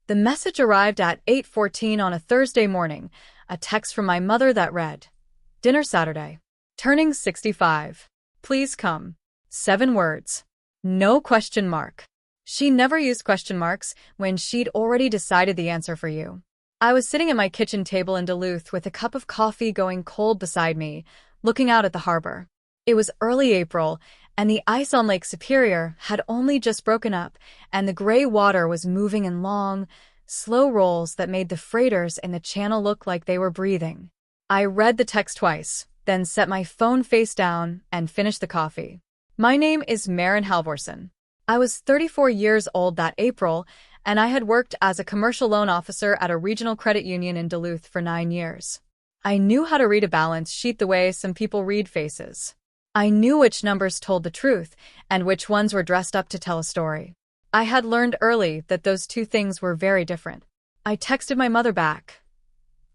The message arrived at 8:14 on a Thursday morning, a text from my mother that read, "Dinner Saturday. Turning 65. Please come." 7 words. No question mark. She never used question marks when she'd already decided the answer for you. I was sitting at my kitchen table in Duluth with a cup of coffee going cold beside me, looking out at the harbor. It was early April, and the ice on Lake Superior had only just broken up, and the gray water was moving in long, slow rolls that made the freighters in the channel look like they were breathing. I read the text twice, then set my phone face down and finished the coffee. My name is Maren Halvorsen. I was 34 years old that April, and I had worked as a commercial loan officer at a regional credit union in Duluth for 9 years. I knew how to read a balance sheet the way some people read faces. I knew which numbers told the truth and which ones were dressed up to tell a story. I had learned early that those two things were very different. I texted my mother back,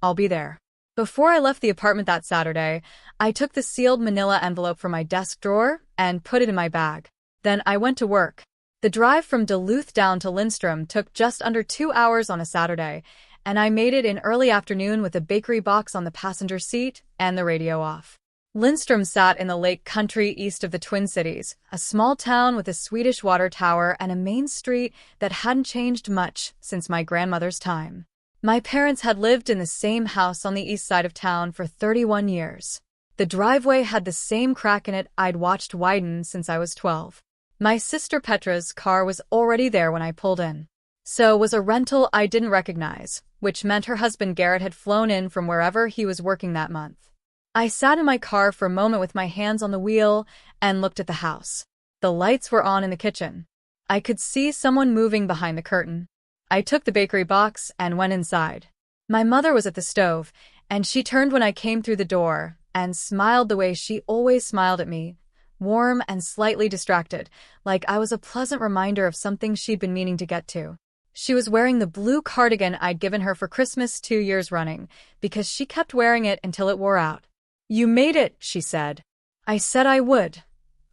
"I'll be there." Before I left the apartment that Saturday, I took the sealed manila envelope from my desk drawer and put it in my bag. Then I went to work. The drive from Duluth down to Lindstrom took just under 2 hours on a Saturday, and I made it in early afternoon with a bakery box on the passenger seat and the radio off. Lindstrom sat in the lake country east of the Twin Cities, a small town with a Swedish water tower and a main street that hadn't changed much since my grandmother's time. My parents had lived in the same house on the east side of town for 31 years. The driveway had the same crack in it I'd watched widen since I was 12. My sister Petra's car was already there when I pulled in. So was a rental I didn't recognize, which meant her husband Garrett had flown in from wherever he was working that month. I sat in my car for a moment with my hands on the wheel and looked at the house. The lights were on in the kitchen. I could see someone moving behind the curtain. I took the bakery box and went inside. My mother was at the stove, and she turned when I came through the door and smiled the way she always smiled at me, warm and slightly distracted, like I was a pleasant reminder of something she'd been meaning to get to. She was wearing the blue cardigan I'd given her for Christmas 2 years running, because she kept wearing it until it wore out. "You made it," she said. "I said I would,"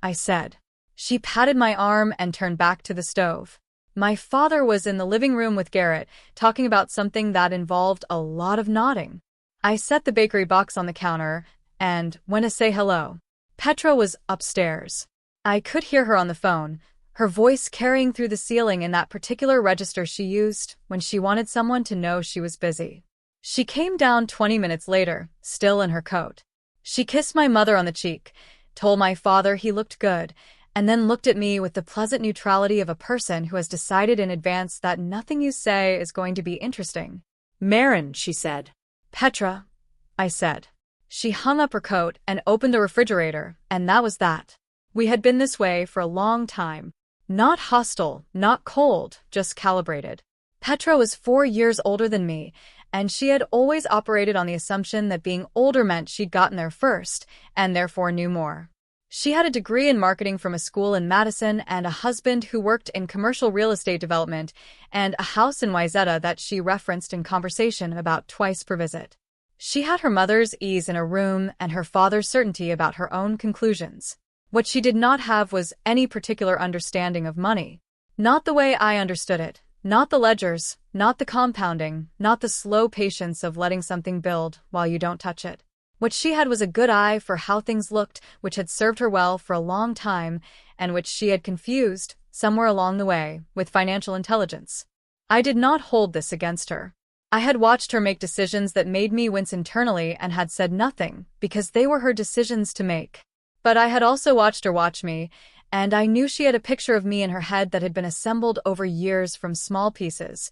I said. She patted my arm and turned back to the stove. My father was in the living room with Garrett, talking about something that involved a lot of nodding. I set the bakery box on the counter and went to say hello. Petra was upstairs. I could hear her on the phone, her voice carrying through the ceiling in that particular register she used when she wanted someone to know she was busy. She came down 20 minutes later, still in her coat. She kissed my mother on the cheek, told my father he looked good, and then looked at me with the pleasant neutrality of a person who has decided in advance that nothing you say is going to be interesting. "Maren," she said. "Petra," I said. She hung up her coat and opened the refrigerator, and that was that. We had been this way for a long time. Not hostile, not cold, just calibrated. Petra was 4 years older than me, and she had always operated on the assumption that being older meant she'd gotten there first, and therefore knew more. She had a degree in marketing from a school in Madison and a husband who worked in commercial real estate development and a house in Wayzata that she referenced in conversation about twice per visit. She had her mother's ease in her room and her father's certainty about her own conclusions. What she did not have was any particular understanding of money. Not the way I understood it, not the ledgers, not the compounding, not the slow patience of letting something build while you don't touch it. What she had was a good eye for how things looked, which had served her well for a long time, and which she had confused, somewhere along the way, with financial intelligence. I did not hold this against her. I had watched her make decisions that made me wince internally and had said nothing, because they were her decisions to make. But I had also watched her watch me, and I knew she had a picture of me in her head that had been assembled over years from small pieces.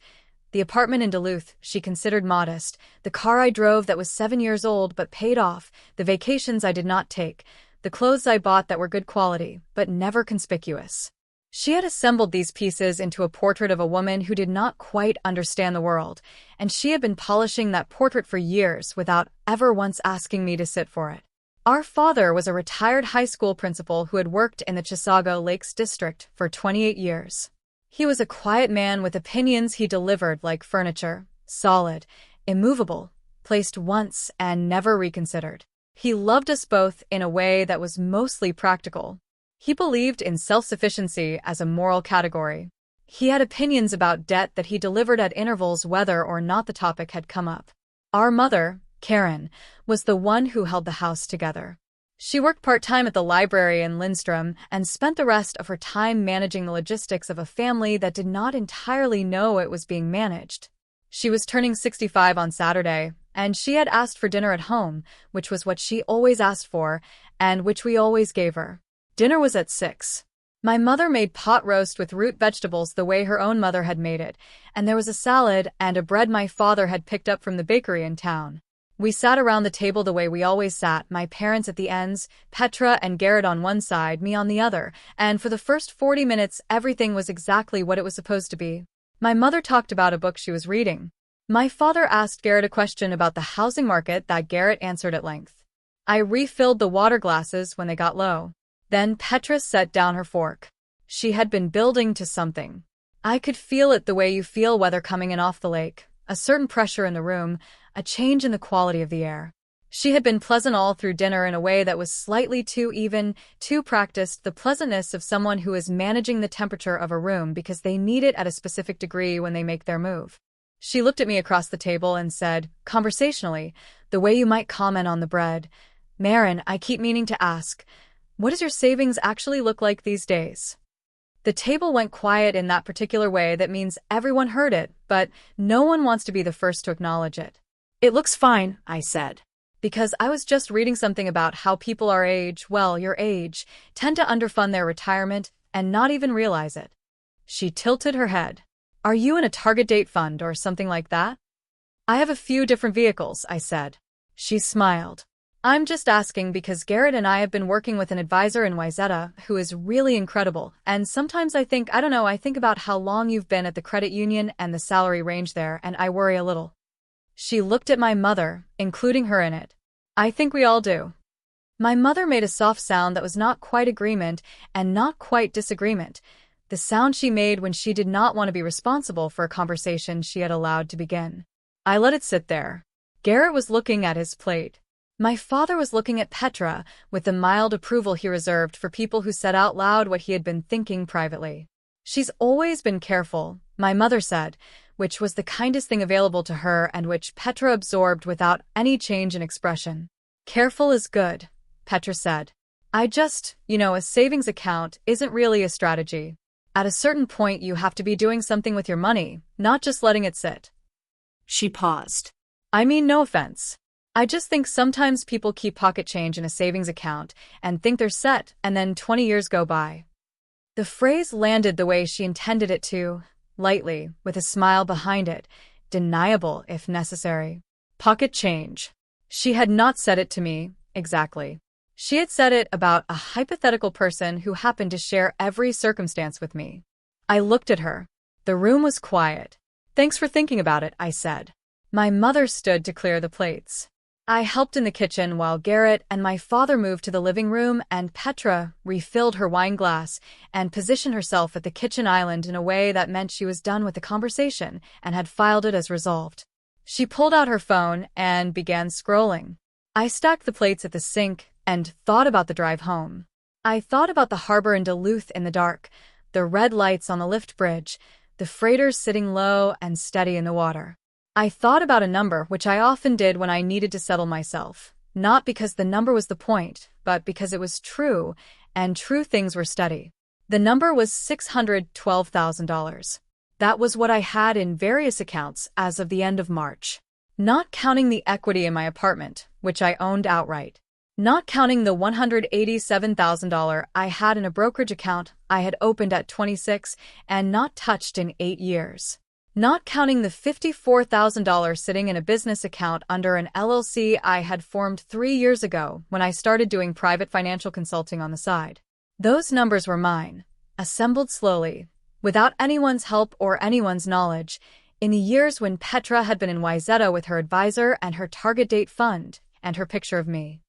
The apartment in Duluth she considered modest, the car I drove that was 7 years old but paid off, the vacations I did not take, the clothes I bought that were good quality, but never conspicuous. She had assembled these pieces into a portrait of a woman who did not quite understand the world, and she had been polishing that portrait for years without ever once asking me to sit for it. Our father was a retired high school principal who had worked in the Chisago Lakes district for 28 years. He was a quiet man with opinions he delivered like furniture, solid, immovable, placed once and never reconsidered. He loved us both in a way that was mostly practical. He believed in self-sufficiency as a moral category. He had opinions about debt that he delivered at intervals whether or not the topic had come up. Our mother, Karen, was the one who held the house together. She worked part-time at the library in Lindstrom and spent the rest of her time managing the logistics of a family that did not entirely know it was being managed. She was turning 65 on Saturday, and she had asked for dinner at home, which was what she always asked for, and which we always gave her. Dinner was at 6. My mother made pot roast with root vegetables the way her own mother had made it, and there was a salad and a bread my father had picked up from the bakery in town. We sat around the table the way we always sat, my parents at the ends, Petra and Garrett on one side, me on the other, and for the first 40 minutes everything was exactly what it was supposed to be. My mother talked about a book she was reading. My father asked Garrett a question about the housing market that Garrett answered at length. I refilled the water glasses when they got low. Then Petra set down her fork. She had been building to something. I could feel it the way you feel weather coming in off the lake, a certain pressure in the room, a change in the quality of the air. She had been pleasant all through dinner in a way that was slightly too even, too practiced, the pleasantness of someone who is managing the temperature of a room because they need it at a specific degree when they make their move. She looked at me across the table and said, conversationally, the way you might comment on the bread, Maren, I keep meaning to ask, what does your savings actually look like these days? The table went quiet in that particular way that means everyone heard it, but no one wants to be the first to acknowledge it. It looks fine, I said. Because I was just reading something about how people our age, well, your age, tend to underfund their retirement and not even realize it. She tilted her head. Are you in a target date fund or something like that? I have a few different vehicles, I said. She smiled. I'm just asking because Garrett and I have been working with an advisor in Wayzata who is really incredible, and sometimes I think about how long you've been at the credit union and the salary range there, and I worry a little. She looked at my mother, including her in it. I think we all do. My mother made a soft sound that was not quite agreement and not quite disagreement, the sound she made when she did not want to be responsible for a conversation she had allowed to begin. I let it sit there. Garrett was looking at his plate. My father was looking at Petra with the mild approval he reserved for people who said out loud what he had been thinking privately. She's always been careful, my mother said, which was the kindest thing available to her and which Petra absorbed without any change in expression. Careful is good, Petra said. A savings account isn't really a strategy. At a certain point you have to be doing something with your money, not just letting it sit. She paused. I mean, no offense. I just think sometimes people keep pocket change in a savings account and think they're set, and then 20 years go by. The phrase landed the way she intended it to, lightly, with a smile behind it, deniable if necessary. Pocket change. She had not said it to me, exactly. She had said it about a hypothetical person who happened to share every circumstance with me. I looked at her. The room was quiet. Thanks for thinking about it, I said. My mother stood to clear the plates. I helped in the kitchen while Garrett and my father moved to the living room, and Petra refilled her wine glass and positioned herself at the kitchen island in a way that meant she was done with the conversation and had filed it as resolved. She pulled out her phone and began scrolling. I stacked the plates at the sink and thought about the drive home. I thought about the harbor in Duluth in the dark, the red lights on the lift bridge, the freighters sitting low and steady in the water. I thought about a number, which I often did when I needed to settle myself, not because the number was the point, but because it was true, and true things were steady. The number was $612,000. That was what I had in various accounts as of the end of March. Not counting the equity in my apartment, which I owned outright. Not counting the $187,000 I had in a brokerage account I had opened at 26 and not touched in 8 years. Not counting the $54,000 sitting in a business account under an LLC I had formed 3 years ago when I started doing private financial consulting on the side. Those numbers were mine, assembled slowly, without anyone's help or anyone's knowledge, in the years when Petra had been in Wayzata with her advisor and her target date fund, and her picture of me.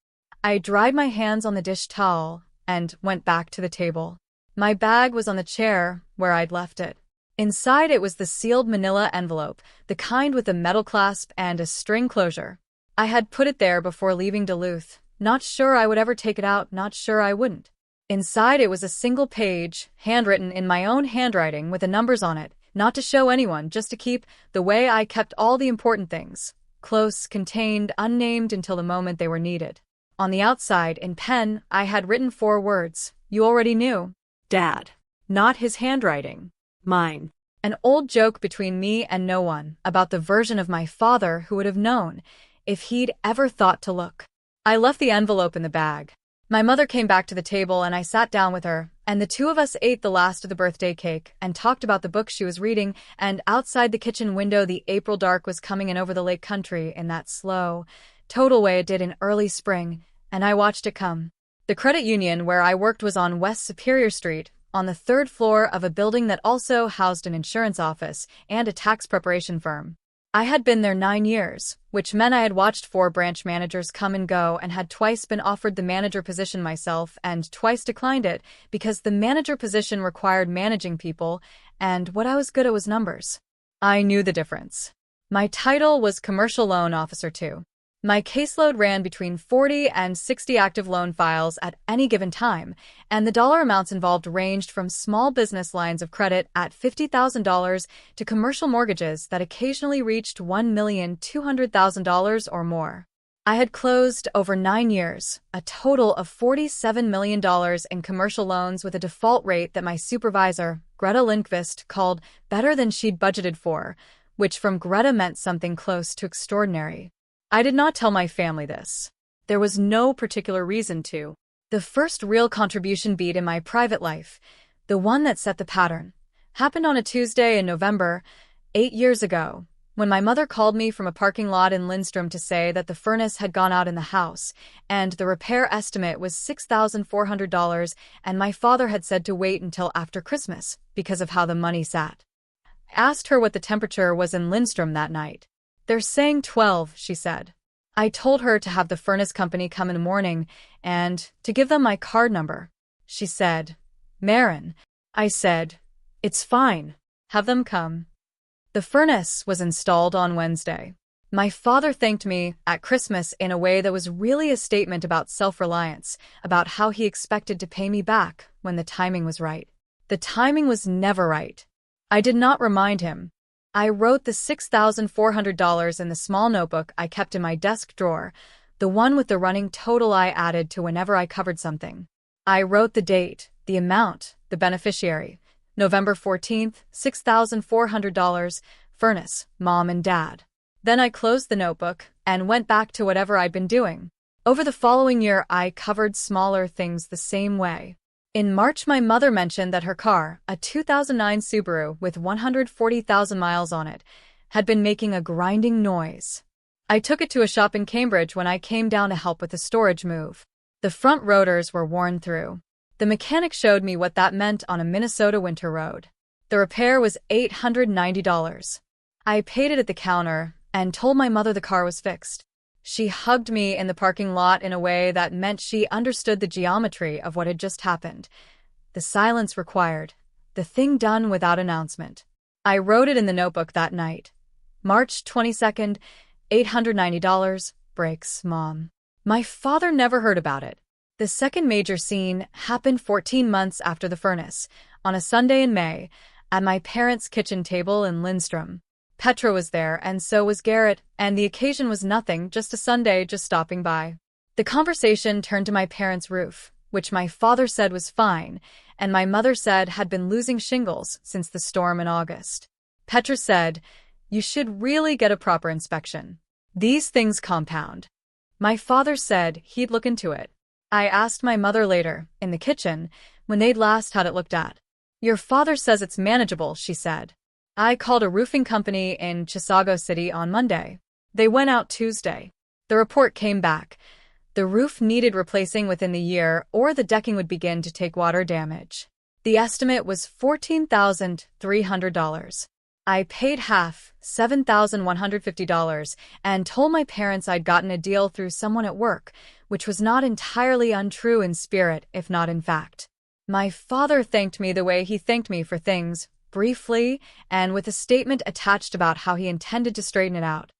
I dried my hands on the dish towel and went back to the table. My bag was on the chair where I'd left it. Inside it was the sealed manila envelope, the kind with a metal clasp and a string closure. I had put it there before leaving Duluth, not sure I would ever take it out, not sure I wouldn't. Inside it was a single page, handwritten in my own handwriting with the numbers on it, not to show anyone, just to keep, the way I kept all the important things. Close, contained, unnamed until the moment they were needed. On the outside, in pen, I had written 4 words. You already knew. Dad. Not his handwriting. Mine. An old joke between me and no one about the version of my father who would have known if he'd ever thought to look. I left the envelope in the bag. My mother came back to the table and I sat down with her, and the two of us ate the last of the birthday cake and talked about the book she was reading, and outside the kitchen window the April dark was coming in over the lake country in that slow, total way it did in early spring, and I watched it come. The credit union where I worked was on West Superior Street, on the 3rd floor of a building that also housed an insurance office and a tax preparation firm. I had been there 9 years, which meant I had watched 4 branch managers come and go and had twice been offered the manager position myself and twice declined it because the manager position required managing people, and what I was good at was numbers. I knew the difference. My title was Commercial Loan Officer 2. My caseload ran between 40 and 60 active loan files at any given time, and the dollar amounts involved ranged from small business lines of credit at $50,000 to commercial mortgages that occasionally reached $1,200,000 or more. I had closed, over 9 years, a total of $47 million in commercial loans with a default rate that my supervisor, Greta Lindqvist, called better than she'd budgeted for, which from Greta meant something close to extraordinary. I did not tell my family this. There was no particular reason to. The first real contribution beat in my private life, the one that set the pattern, happened on a Tuesday in November, 8 years ago, when my mother called me from a parking lot in Lindstrom to say that the furnace had gone out in the house, and the repair estimate was $6,400, and my father had said to wait until after Christmas because of how the money sat. I asked her what the temperature was in Lindstrom that night. They're saying 12, she said. I told her to have the furnace company come in the morning and to give them my card number. She said, Maren. I said, it's fine. Have them come. The furnace was installed on Wednesday. My father thanked me at Christmas in a way that was really a statement about self-reliance, about how he expected to pay me back when the timing was right. The timing was never right. I did not remind him. I wrote the $6,400 in the small notebook I kept in my desk drawer, the one with the running total I added to whenever I covered something. I wrote the date, the amount, the beneficiary. November 14th, $6,400, furnace, Mom and Dad. Then I closed the notebook and went back to whatever I'd been doing. Over the following year, I covered smaller things the same way. In March, my mother mentioned that her car, a 2009 Subaru with 140,000 miles on it, had been making a grinding noise. I took it to a shop in Cambridge when I came down to help with the storage move. The front rotors were worn through. The mechanic showed me what that meant on a Minnesota winter road. The repair was $890. I paid it at the counter and told my mother the car was fixed. She hugged me in the parking lot in a way that meant she understood the geometry of what had just happened. The silence required, the thing done without announcement. I wrote it in the notebook that night. March 22nd, $890, breaks, Mom. My father never heard about it. The second major scene happened 14 months after the furnace, on a Sunday in May, at my parents' kitchen table in Lindstrom. Petra was there, and so was Garrett, and the occasion was nothing, just a Sunday, just stopping by. The conversation turned to my parents' roof, which my father said was fine, and my mother said had been losing shingles since the storm in August. Petra said, you should really get a proper inspection. These things compound. My father said he'd look into it. I asked my mother later, in the kitchen, when they'd last had it looked at. Your father says it's manageable, she said. I called a roofing company in Chisago City on Monday. They went out Tuesday. The report came back. The roof needed replacing within the year or the decking would begin to take water damage. The estimate was $14,300. I paid half, $7,150, and told my parents I'd gotten a deal through someone at work, which was not entirely untrue in spirit, if not in fact. My father thanked me the way he thanked me for things, briefly, and with a statement attached about how he intended to straighten it out.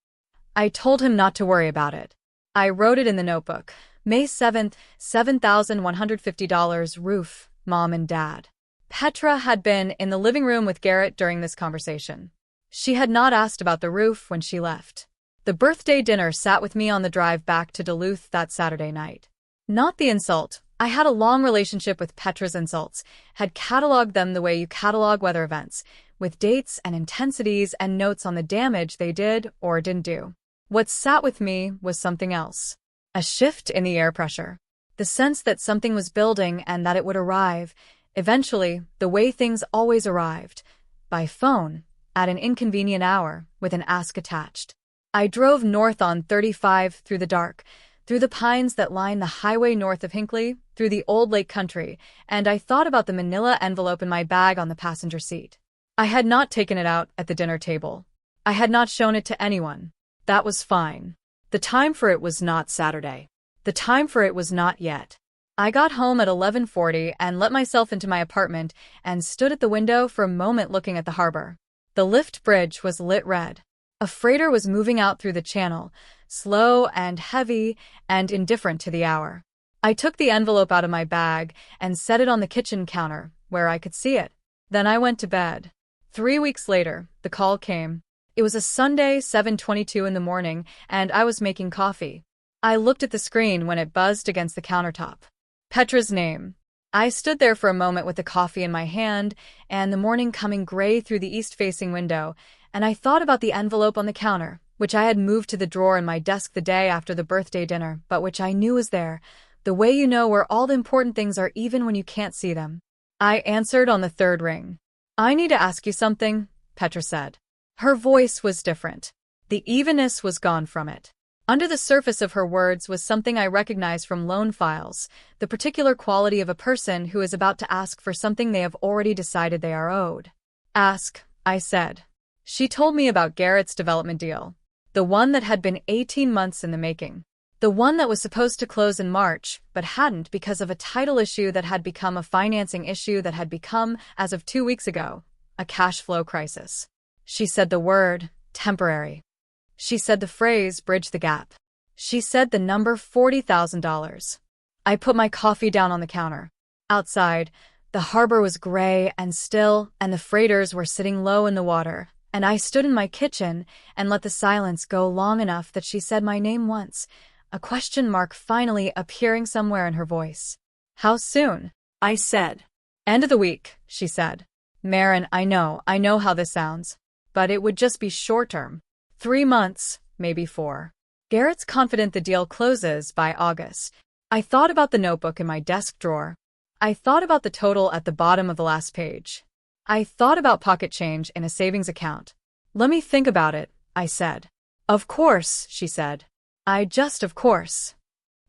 I told him not to worry about it. I wrote it in the notebook. May 7th, $7,150 roof, Mom and Dad. Petra had been in the living room with Garrett during this conversation. She had not asked about the roof when she left. The birthday dinner sat with me on the drive back to Duluth that Saturday night. Not the insult. I had a long relationship with Petra's insults, had cataloged them the way you catalog weather events, with dates and intensities and notes on the damage they did or didn't do. What sat with me was something else. A shift in the air pressure. The sense that something was building and that it would arrive, eventually, the way things always arrived, by phone, at an inconvenient hour, with an ask attached. I drove north on 35 through the dark, through the pines that line the highway north of Hinckley, through the old lake country, and I thought about the manila envelope in my bag on the passenger seat. I had not taken it out at the dinner table. I had not shown it to anyone. That was fine. The time for it was not Saturday. The time for it was not yet. I got home at 11:40 and let myself into my apartment and stood at the window for a moment looking at the harbor. The lift bridge was lit red. A freighter was moving out through the channel, slow and heavy and indifferent to the hour. I took the envelope out of my bag and set it on the kitchen counter, where I could see it. Then I went to bed. 3 weeks later, the call came. It was a Sunday, 7:22 in the morning, and I was making coffee. I looked at the screen when it buzzed against the countertop. Petra's name. I stood there for a moment with the coffee in my hand and the morning coming gray through the east-facing window, and I thought about the envelope on the counter, which I had moved to the drawer in my desk the day after the birthday dinner, but which I knew was there, the way you know where all the important things are even when you can't see them. I answered on the third ring. "I need to ask you something," Petra said. Her voice was different. The evenness was gone from it. Under the surface of her words was something I recognized from loan files, the particular quality of a person who is about to ask for something they have already decided they are owed. "Ask," I said. She told me about Garrett's development deal, the one that had been 18 months in the making, the one that was supposed to close in March but hadn't because of a title issue that had become a financing issue that had become, as of 2 weeks ago, a cash flow crisis. She said the word, temporary. She said the phrase, bridge the gap. She said the number $40,000. I put my coffee down on the counter. Outside, the harbor was gray and still, and the freighters were sitting low in the water, and I stood in my kitchen and let the silence go long enough that she said my name once, a question mark finally appearing somewhere in her voice. "How soon?" I said. "End of the week," she said. "Maren, I know how this sounds. But it would just be short-term. 3 months, maybe 4. Garrett's confident the deal closes by August. I thought about the notebook in my desk drawer. I thought about the total at the bottom of the last page. I thought about pocket change in a savings account. "Let me think about it," I said. "Of course," she said. Of course."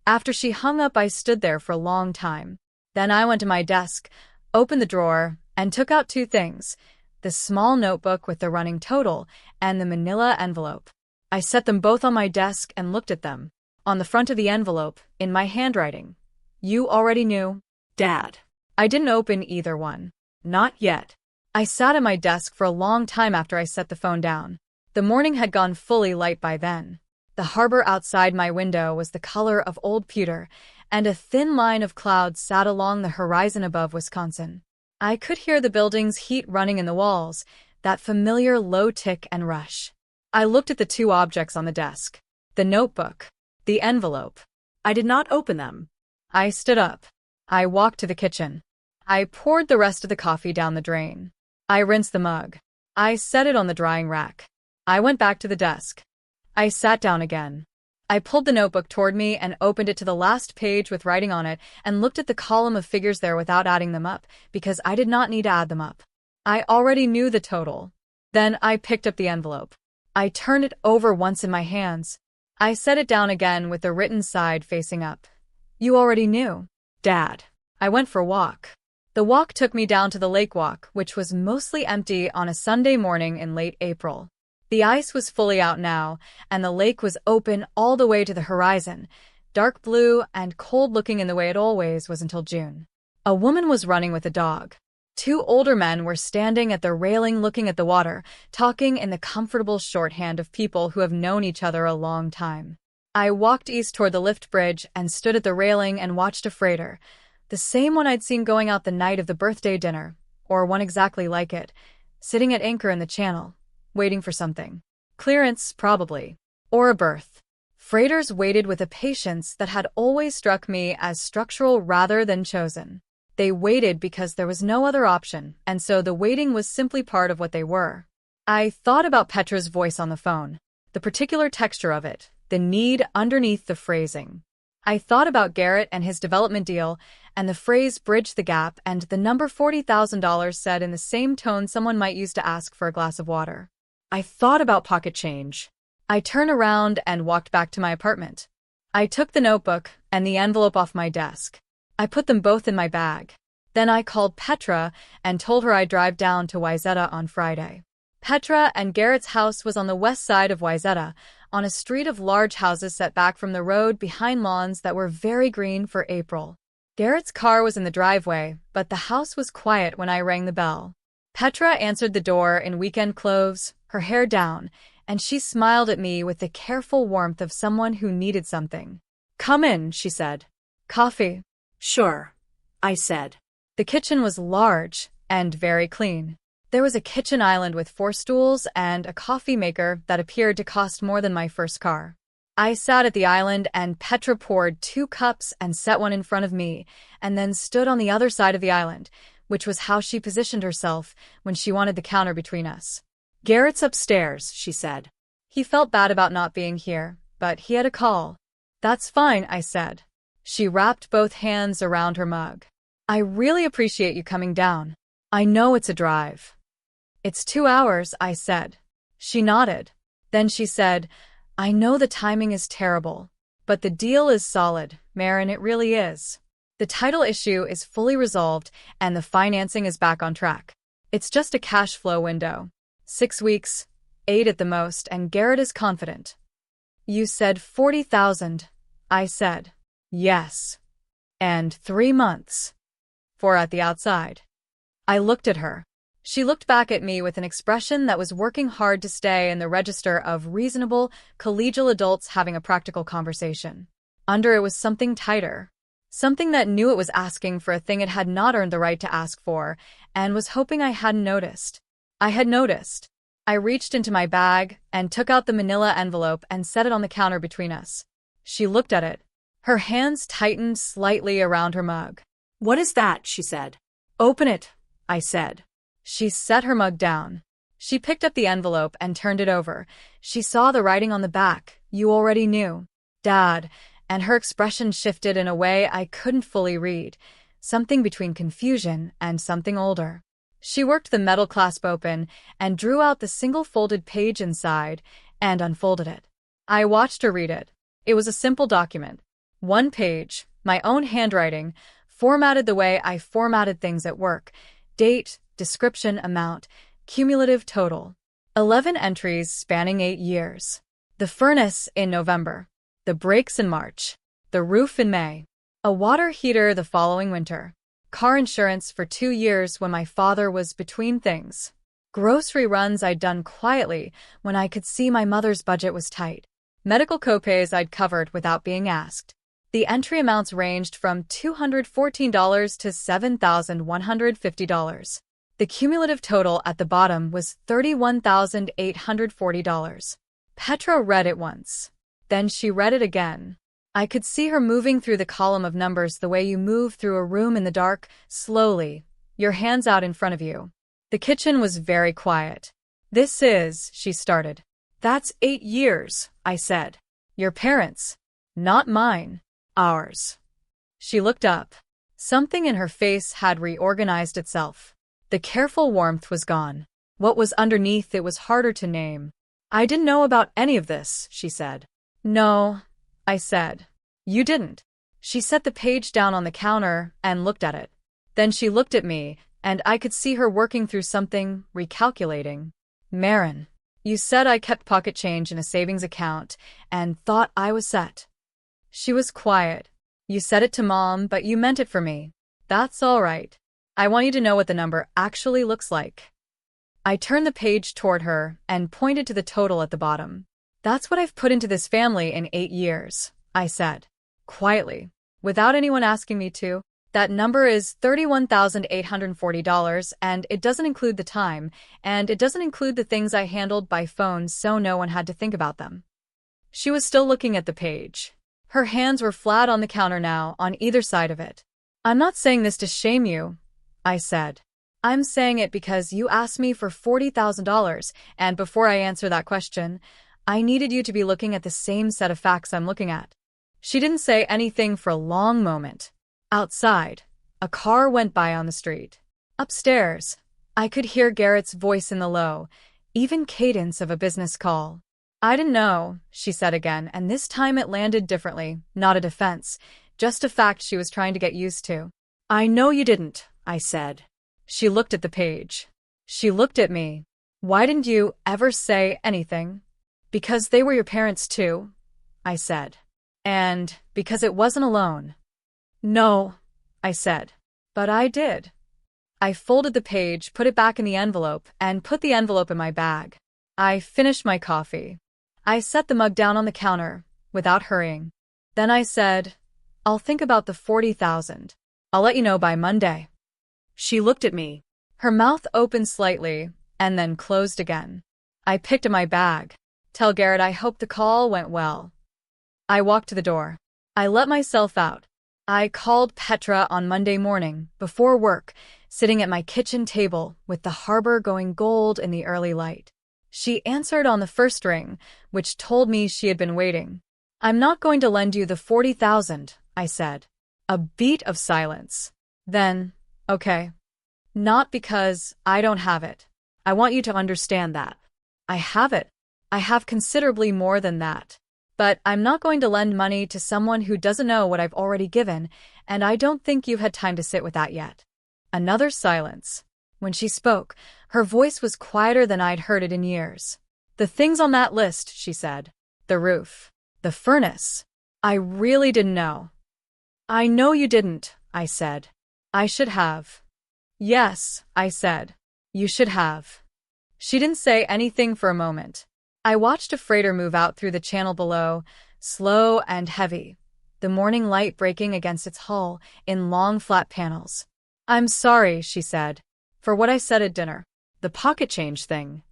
After she hung up, I stood there for a long time. Then I went to my desk, opened the drawer, and took out 2 things. The small notebook with the running total, and the manila envelope. I set them both on my desk and looked at them. On the front of the envelope, in my handwriting. "You already knew, Dad." I didn't open either one. Not yet. I sat at my desk for a long time after I set the phone down. The morning had gone fully light by then. The harbor outside my window was the color of old pewter, and a thin line of clouds sat along the horizon above Wisconsin. I could hear the building's heat running in the walls, that familiar low tick and rush. I looked at the 2 objects on the desk. The notebook. The envelope. I did not open them. I stood up. I walked to the kitchen. I poured the rest of the coffee down the drain. I rinsed the mug. I set it on the drying rack. I went back to the desk. I sat down again. I pulled the notebook toward me and opened it to the last page with writing on it and looked at the column of figures there without adding them up, because I did not need to add them up. I already knew the total. Then I picked up the envelope. I turned it over once in my hands. I set it down again with the written side facing up. "You already knew, Dad." I went for a walk. The walk took me down to the lake walk, which was mostly empty on a Sunday morning in late April. The ice was fully out now, and the lake was open all the way to the horizon, dark blue and cold-looking in the way it always was until June. A woman was running with a dog. 2 older men were standing at the railing looking at the water, talking in the comfortable shorthand of people who have known each other a long time. I walked east toward the lift bridge and stood at the railing and watched a freighter, the same one I'd seen going out the night of the birthday dinner, or one exactly like it, sitting at anchor in the channel, waiting for something. Clearance, probably. Or a berth. Freighters waited with a patience that had always struck me as structural rather than chosen. They waited because there was no other option, and so the waiting was simply part of what they were. I thought about Petra's voice on the phone, the particular texture of it, the need underneath the phrasing. I thought about Garrett and his development deal, and the phrase "bridge the gap" and the number $40,000 said in the same tone someone might use to ask for a glass of water. I thought about pocket change. I turned around and walked back to my apartment. I took the notebook and the envelope off my desk. I put them both in my bag. Then I called Petra and told her I'd drive down to Wayzata on Friday. Petra and Garrett's house was on the west side of Wayzata, on a street of large houses set back from the road behind lawns that were very green for April. Garrett's car was in the driveway, but the house was quiet when I rang the bell. Petra answered the door in weekend clothes, her hair down, and she smiled at me with the careful warmth of someone who needed something. "Come in," she said. "Coffee?" "Sure," I said. The kitchen was large and very clean. There was a kitchen island with 4 stools and a coffee maker that appeared to cost more than my first car. I sat at the island and Petra poured 2 cups and set one in front of me, and then stood on the other side of the island, which was how she positioned herself when she wanted the counter between us. "Garrett's upstairs," she said. He felt bad about not being here, but he had a call. "That's fine," I said. She wrapped both hands around her mug. "I really appreciate you coming down. I know it's a drive." "It's 2 hours," I said. She nodded. Then she said, "I know the timing is terrible, but the deal is solid, Maren, it really is. The title issue is fully resolved and the financing is back on track. It's just a cash flow window. 6 weeks, 8 at the most, and Garrett is confident." "You said 40,000, I said. "Yes. And 3 months. 4 at the outside." I looked at her. She looked back at me with an expression that was working hard to stay in the register of reasonable, collegial adults having a practical conversation. Under it was something tighter. Something that knew it was asking for a thing it had not earned the right to ask for, and was hoping I hadn't noticed. I had noticed. I reached into my bag and took out the manila envelope and set it on the counter between us. She looked at it. Her hands tightened slightly around her mug. "What is that?" she said. "Open it," I said. She set her mug down. She picked up the envelope and turned it over. She saw the writing on the back. "You already knew. Dad," and her expression shifted in a way I couldn't fully read, something between confusion and something older. She worked the metal clasp open and drew out the single folded page inside and unfolded it. I watched her read it. It was a simple document. 1 page, my own handwriting, formatted the way I formatted things at work. Date, description, amount, cumulative total. 11 entries spanning 8 years. The furnace in November. The brakes in March. The roof in May. A water heater the following winter. Car insurance for 2 years when my father was between things. Grocery runs I'd done quietly when I could see my mother's budget was tight. Medical copays I'd covered without being asked. The entry amounts ranged from $214 to $7,150. The cumulative total at the bottom was $31,840. Petra read it once. Then she read it again. I could see her moving through the column of numbers the way you move through a room in the dark, slowly, your hands out in front of you. The kitchen was very quiet. "This is," she started. "That's 8 years, I said. "Your parents." "Not mine. Ours." She looked up. Something in her face had reorganized itself. The careful warmth was gone. What was underneath it was harder to name. "I didn't know about any of this," she said. "No," I said. "You didn't." She set the page down on the counter and looked at it. Then she looked at me, and I could see her working through something, recalculating. "Maren, you said I kept pocket change in a savings account and thought I was set." She was quiet. "You said it to Mom, but you meant it for me. That's all right. I want you to know what the number actually looks like." I turned the page toward her and pointed to the total at the bottom. That's what I've put into this family in 8 years, I said. Quietly, without anyone asking me to. That number is $31,840, and it doesn't include the time, and it doesn't include the things I handled by phone so no one had to think about them. She was still looking at the page. Her hands were flat on the counter now, on either side of it. I'm not saying this to shame you, I said. I'm saying it because you asked me for $40,000, and before I answer that question, I needed you to be looking at the same set of facts I'm looking at. She didn't say anything for a long moment. Outside, a car went by on the street. Upstairs, I could hear Garrett's voice in the low, even cadence of a business call. I didn't know, she said again, and this time it landed differently, not a defense, just a fact she was trying to get used to. I know you didn't, I said. She looked at the page. She looked at me. Why didn't you ever say anything? Because they were your parents too, I said. And because it wasn't alone. No, I said. But I did. I folded the page, put it back in the envelope, and put the envelope in my bag. I finished my coffee. I set the mug down on the counter, without hurrying. Then I said, I'll think about the $40,000. I'll let you know by Monday. She looked at me. Her mouth opened slightly, and then closed again. I picked up my bag. Tell Garrett I hope the call went well. I walked to the door. I let myself out. I called Petra on Monday morning, before work, sitting at my kitchen table with the harbor going gold in the early light. She answered on the first ring, which told me she had been waiting. I'm not going to lend you the $40,000, I said. A beat of silence. Then, okay. Not because I don't have it. I want you to understand that. I have it. I have considerably more than that. But I'm not going to lend money to someone who doesn't know what I've already given, and I don't think you've had time to sit with that yet. Another silence. When she spoke, her voice was quieter than I'd heard it in years. The things on that list, she said. The roof. The furnace. I really didn't know. I know you didn't, I said. I should have. Yes, I said. You should have. She didn't say anything for a moment. I watched a freighter move out through the channel below, slow and heavy, the morning light breaking against its hull in long flat panels. I'm sorry, she said, for what I said at dinner. The pocket change thing.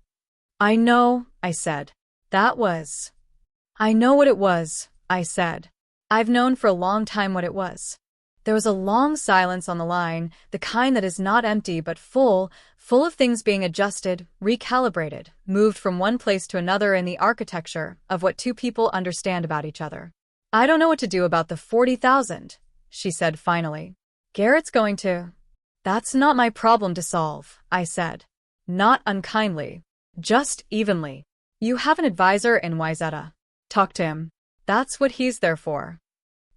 I know, I said. I know what it was, I said. I've known for a long time what it was. There was a long silence on the line, the kind that is not empty but full of things being adjusted, recalibrated, moved from one place to another in the architecture of what two people understand about each other. I don't know what to do about the $40,000, she said finally. Garrett's going to. That's not my problem to solve, I said. Not unkindly. Just evenly. You have an advisor in Wayzata. Talk to him. That's what he's there for.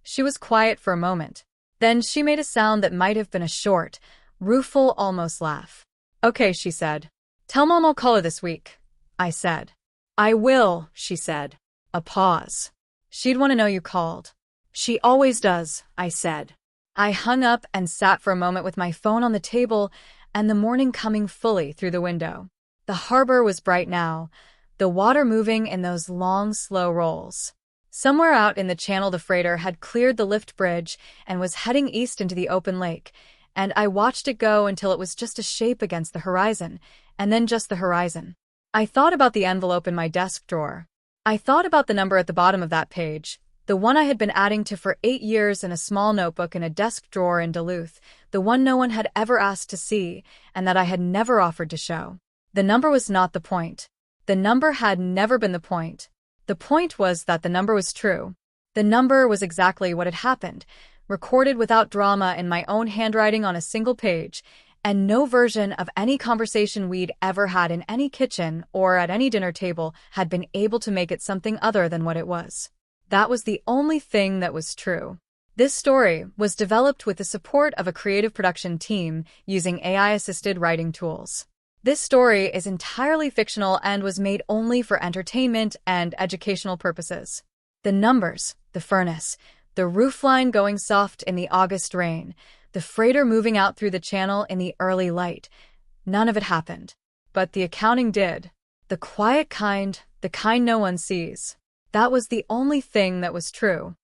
She was quiet for a moment. Then she made a sound that might have been a short, rueful almost laugh. Okay, she said. Tell Mom I'll call her this week, I said. I will, she said. A pause. She'd want to know you called. She always does, I said. I hung up and sat for a moment with my phone on the table and the morning coming fully through the window. The harbor was bright now, the water moving in those long, slow rolls. Somewhere out in the channel the freighter had cleared the lift bridge and was heading east into the open lake, and I watched it go until it was just a shape against the horizon, and then just the horizon. I thought about the envelope in my desk drawer. I thought about the number at the bottom of that page, the one I had been adding to for 8 years in a small notebook in a desk drawer in Duluth, the one no one had ever asked to see, and that I had never offered to show. The number was not the point. The number had never been the point. The point was that the number was true. The number was exactly what had happened, recorded without drama in my own handwriting on a single page, and no version of any conversation we'd ever had in any kitchen or at any dinner table had been able to make it something other than what it was. That was the only thing that was true. This story was developed with the support of a creative production team using AI-assisted writing tools. This story is entirely fictional and was made only for entertainment and educational purposes. The numbers, the furnace, the roofline going soft in the August rain, the freighter moving out through the channel in the early light, none of it happened. But the accounting did. The quiet kind, the kind no one sees. That was the only thing that was true.